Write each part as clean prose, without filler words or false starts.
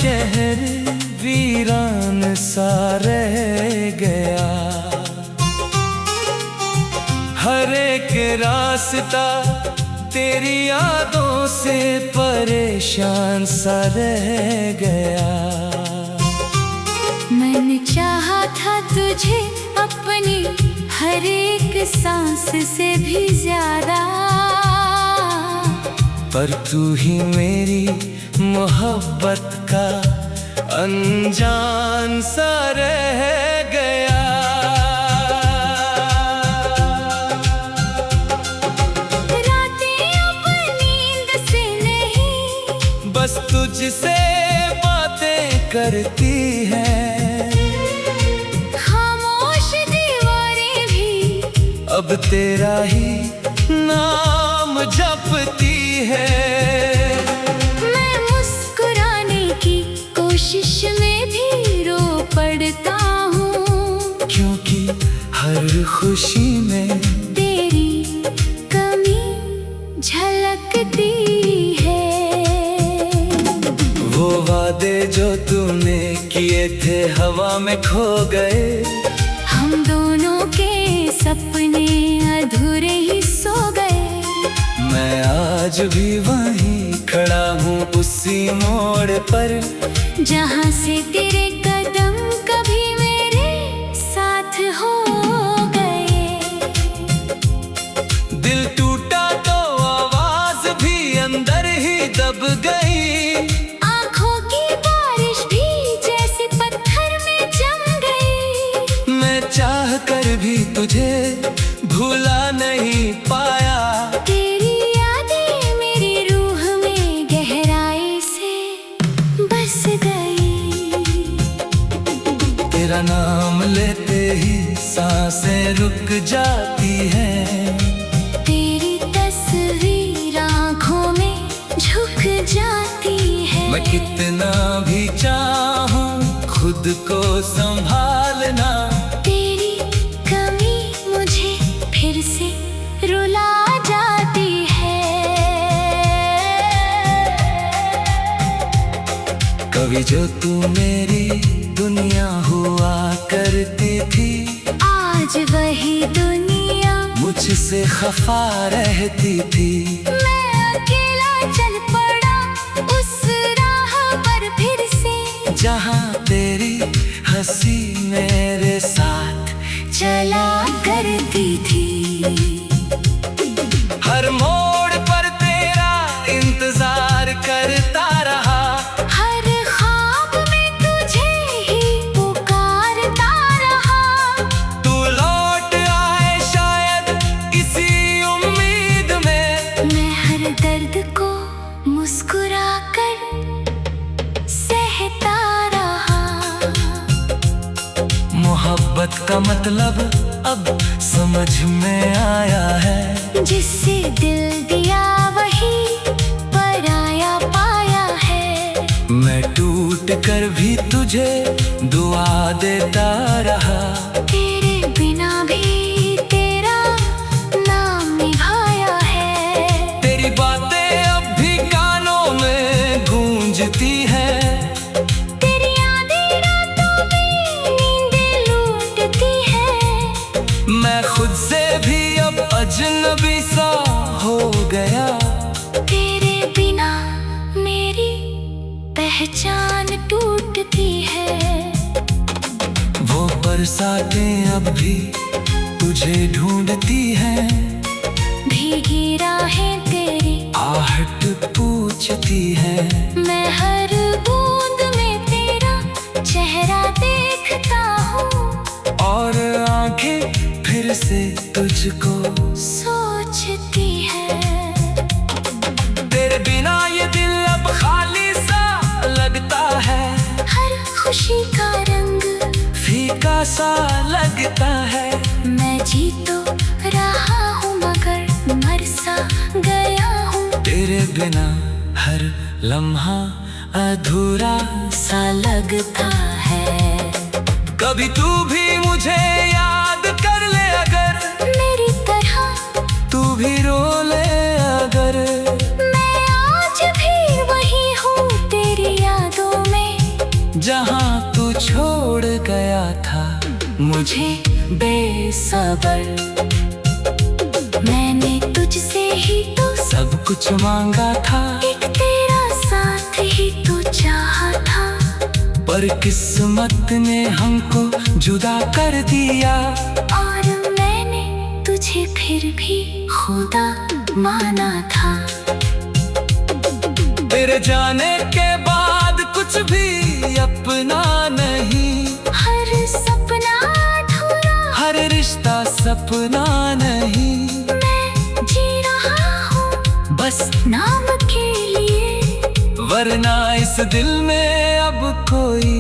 शहर वीरान सा रह गया। हर एक रास्ता तेरी यादों से परेशान सा रह गया। मैंने चाहा था तुझे अपनी हर एक सांस से भी ज्यादा, पर तू ही मेरी मोहब्बत का अनजान सा रह गया। रातें अब नींद से नहीं, बस तुझसे बातें करती हैं। खामोश दीवारें भी अब तेरा ही नाम जपती है। मैं मुस्कुराने की कोशिश में भी रो पड़ता हूँ, क्योंकि हर खुशी में तेरी कमी झलकती है। वो वादे जो तूने किए थे हवा में खो गए। हम दोनों के सपने अधूरे ही सो गए। मैं आज भी वहीं खड़ा हूँ उसी मोड़ पर, जहाँ से तेरे कदम कभी मेरे साथ हो गए। दिल टूटा तो आवाज भी अंदर ही दब गई। आँखों की बारिश भी जैसे पत्थर में जम गई। मैं चाह कर भी तुझे भूला नहीं पाया। तेरी यादें मेरी रूह में गहराई से बस गई। तेरा नाम लेते ही सांसें रुक जाती हैं। तेरी तस्वीर आँखों में झुक जाती है। मैं कितना भी चाहूं खुद को संभालना, तेरी कमी मुझे फिर से रुला जाती है। कभी जो तू मेरी दुनिया हुआ करती थी, आज वही दुनिया मुझसे खफा रहती थी। मैं अकेला चल पड़ा उस राह पर फिर से, जहाँ तेरी हंसी मेरे साथ चला करती थी। हर मोड़ पर तेरा इंतजार करता रहा। हर ख्वाब में तुझे ही पुकारता रहा। तू लौट आए शायद इसी उम्मीद में। मैं हर दर्द को मुस्कुरा कर सहता रहा। मोहब्बत का मतलब अब समझ में आया है। जिससे दिल दिया वही पराया पाया है। मैं टूट कर भी तुझे दुआ देता रहा। तेरे बिना भी तेरा नाम निभाया है। तेरी बातें अब भी कानों में गूंजती हैं। तेरी यादें रातों में नींदें लूटती है। मैं खुद से भी अब अजनबी सा हो गया। तेरे बिना मेरी पहचान टूटती है। वो बरसातें अब भी तुझे ढूंढती हैं। भीगी राहें तेरी आहट पूछती है। मैं हर बूंद में तेरा चेहरा देखता हूँ। और आंखें फिर से तुझको सोचती है। तेरे बिना ये दिल अब खाली सा लगता है। हर खुशी का रंग फीका सा लगता है। मैं जी तो रहा हूँ मगर मर सा गया हूँ। तेरे बिना हर लम्हा अधूरा सा लगता है। कभी तू भी मुझे याद कर ले अगर, मेरी तरह तू भी रो ले अगर। मैं आज भी वही हूँ तेरी यादों में। तू छोड़ गया था मुझे बेसबर। मैंने तुझसे ही तो सब कुछ मांगा था, एक तेरा साथ ही तो चाहा था। पर किस्मत ने हमको जुदा कर दिया। और मैंने तुझे फिर भी खुदा माना था। तेरे जाने के बाद कुछ भी अपना नहीं, हर सपना अधूरा, हर रिश्ता सपना नहीं। मैं जी रहा हूँ बस नाम के लिए, वरना इस दिल में अब कोई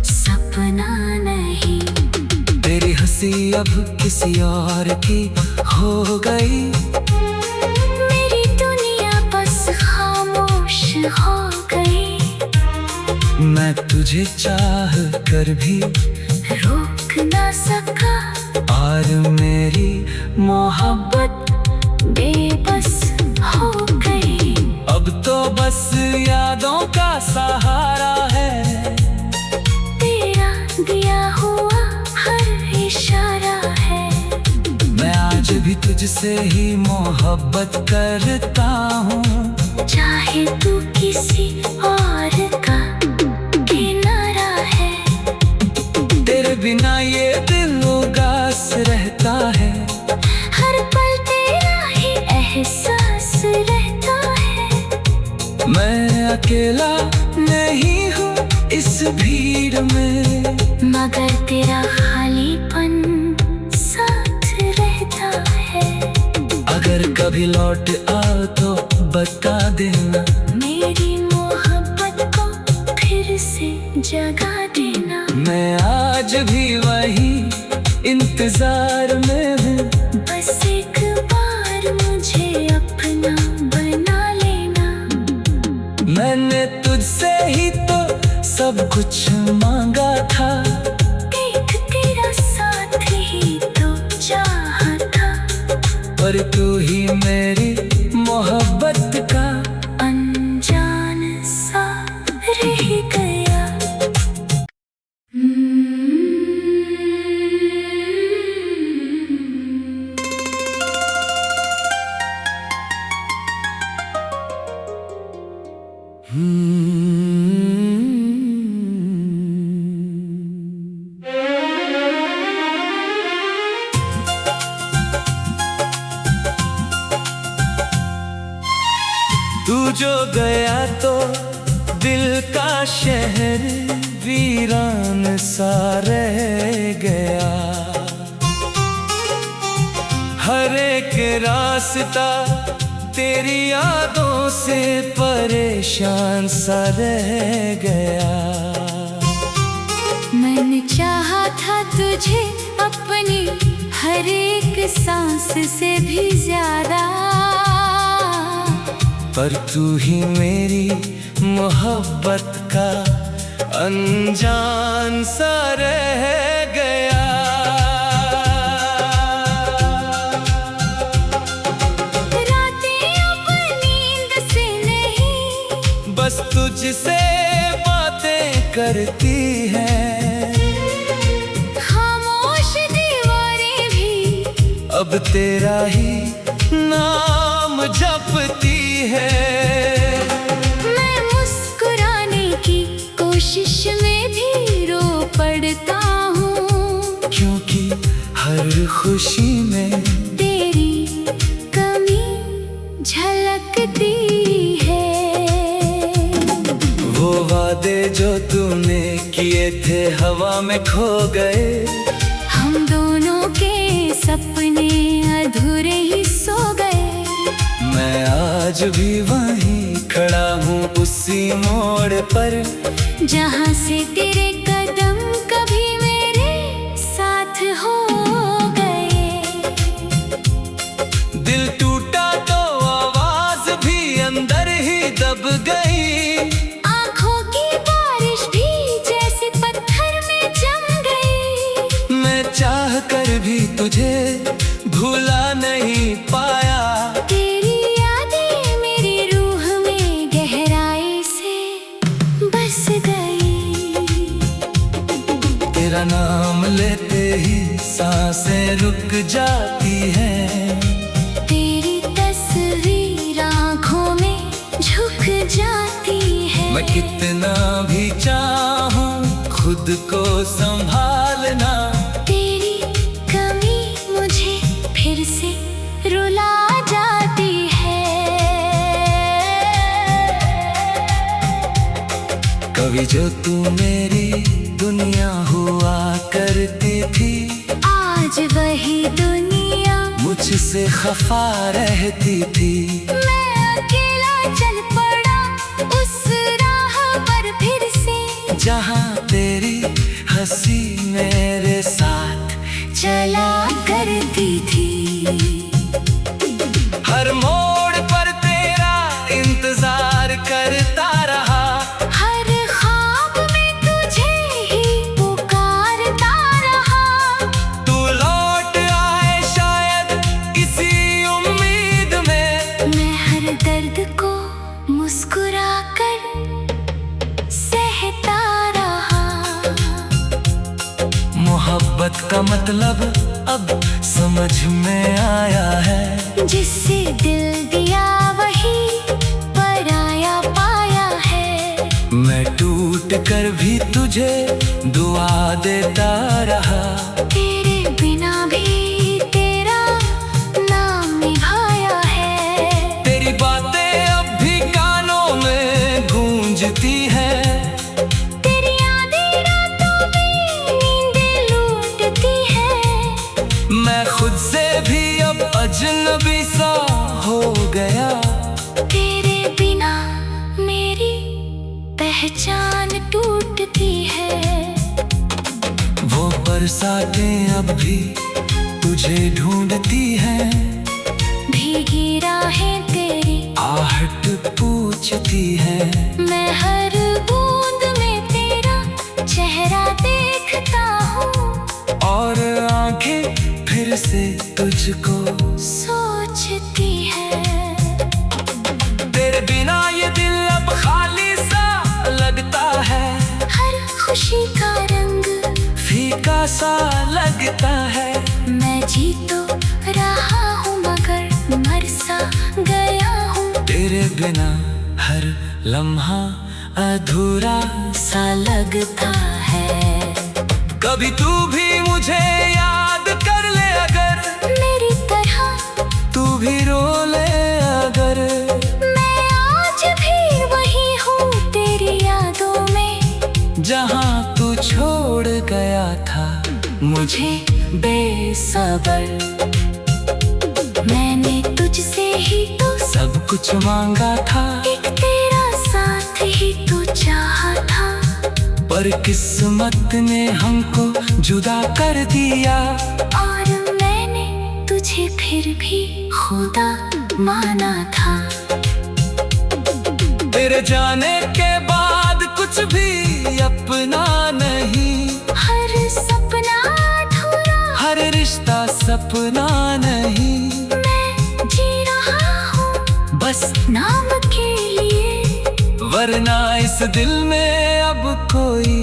सपना नहीं। तेरी हंसी अब किसी और की हो गई। मेरी दुनिया बस खामोश हो गई। मैं तुझे चाह कर भी रोक ना सका, और मेरी मोहब्बत बेबस हो गई। अब तो बस यादों का सहारा है। तेरा दिया हुआ हर इशारा है। मैं आज भी तुझसे ही मोहब्बत करता हूँ, चाहे तू किसी और का किनारा है। तेरे बिना ये दिल उदास रहता है। हर पल तेरा ही एहसास रहता है। मैं अकेला नहीं हूँ इस भीड़ में, मगर तेरा खालीपन साथ रहता है। अगर कभी लौट आओ तो बता देना, मेरी मोहब्बत को फिर से जगा देना। मैं आज भी वही इंतजार में हूँ। बस एक बार मुझे अपना बना लेना। मैंने तुझसे ही तो सब कुछ मांगा था, एक तेरा साथ ही तो चाहा था। पर तू ही मेरी मोहब्बत का अनजान सा रह गया। तू जो गया तो दिल का शहर वीरान सा रह गया। हर एक रास्ता तेरी यादों से परेशान सा रह गया। मैंने चाहा था तुझे अपनी हर एक सांस से भी ज्यादा, पर तू ही मेरी मोहब्बत का अनजान सा रह गया। रातें अब नींद से नहीं, बस तुझसे बातें करती हैं। खामोश दीवारें भी अब तेरा ही नाम जपती है। मैं मुस्कुराने की कोशिश में भी रो पड़ता हूँ, क्योंकि हर खुशी में तेरी कमी झलकती है। वो वादे जो तूने किए थे हवा में खो गए। हम दोनों के सपने अधूरे ही सो गए। मैं आज भी वहीं खड़ा हूँ उसी मोड़ पर, जहाँ से तेरे कदम कभी मेरे साथ हो गए। दिल टूटा तो आवाज भी अंदर ही दब गई। आँखों की बारिश भी जैसे पत्थर में जम गई। मैं चाह कर भी तुझे भूला नहीं पाया। तेरी यादें मेरी रूह में गहराई से बस गई। तेरा नाम लेते ही सांसें रुक जाती हैं। तेरी तस्वीर आँखों में झुक जाती है। मैं कितना भी चाहूं खुद को संभालना, तेरी कमी मुझे फिर से रुला जाती है। कभी जो तू मेरी दुनिया हुआ करती थी, आज वही दुनिया मुझसे खफा रहती थी। मैं अकेला चल पड़ा उस राह पर फिर से, जहाँ तेरी हंसी मेरे साथ चला करती थी। हर मोड़ पर तेरा इंतजार करता रहा, हर ख्वाब में तुझे ही पुकारता रहा। तू लौट आए शायद इसी उम्मीद में। मैं हर दर्द को मुस्कुरा कर सहता रहा। मोहब्बत का मतलब अब समझ में आया है, जिससे दिल दिया वही पराया पाया है। मैं टूट कर भी तुझे दुआ देता रहा। तेरे बिना भी तेरा नाम निभाया है। तेरी बातें अब भी कानों में गूंजती हैं। तेरी आधी रातों में नींदें लूटती है। मैं खुद से भी अब अजनबी सा हो गया। तेरे बिना मेरी पहचान टूटती है। वो बरसातें अब भी तुझे ढूंढती हैं। भीगी राहें तेरी आहट पूछती है। मैं हर बूंद में तेरा चेहरा देखता हूँ। और आंखें फिर से तुझको सोचती है। तेरे बिना ये दिल अब खाली सा लगता है। हर खुशी का रंग फीका सा लगता है। मैं जी तो रहा हूँ मगर मर सा गया हूँ। तेरे बिना हर लम्हा अधूरा सा लगता है। कभी तू भी मुझे याद कर ले अगर, मेरी तरह तू भी रो ले अगर। मैं आज भी वही हूँ तेरी यादों में, जहाँ तू छोड़ गया था मुझे बेसबर। मैंने तुझसे ही तो सब कुछ मांगा था, एक तेरा साथ ही तो चाहा था। पर किस्मत ने हमको जुदा कर दिया। और मैंने तुझे फिर भी खुदा माना था। तेरे जाने के बाद कुछ भी अपना नहीं। हर सपना अधूरा, हर रिश्ता सपना नहीं। मैं जी रहा हूँ बस नाम के लिए, वरना इस दिल में अब कोई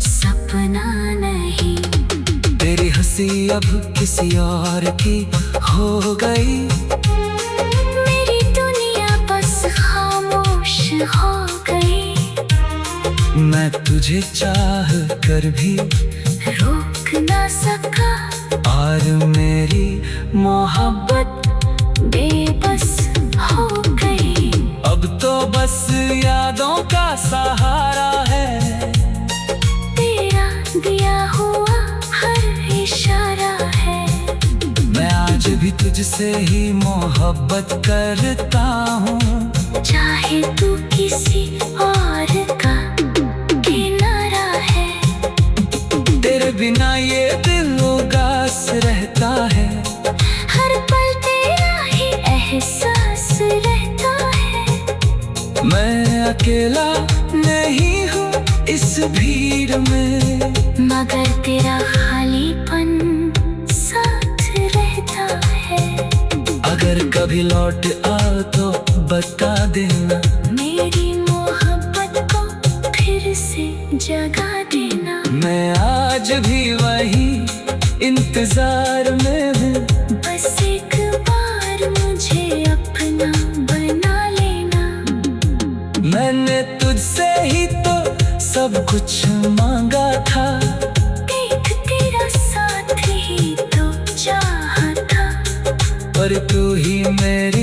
सपना नहीं। तेरी हंसी अब किसी और की हो गई। मेरी दुनिया बस खामोश हो गई। मैं तुझे चाह कर भी रोक ना सका, और मेरी मोहब्बत बेबस हो गई। अब तो बस यादों का सहारा है। तेरा दिया हुआ हर इशारा है। मैं आज भी तुझसे ही मोहब्बत करता हूँ, चाहे तू किसी और का किनारा है। तेरे बिना ये दिल उदास रहता है। हर पल तेरा ही एहसास रहता है। मैं अकेला नहीं हूँ इस भीड़ में, मगर तेरा खालीपन साथ रहता है। अगर कभी लौट आओ तो बता देना। मेरी मोहब्बत को फिर से जगा देना। मैं आज आज भी वही इंतजार में हूँ। बस एक बार मुझे अपना बना लेना। मैंने तुझसे ही तो सब कुछ मांगा था। एक तेरा साथ ही तो चाहा था। पर तू ही मेरी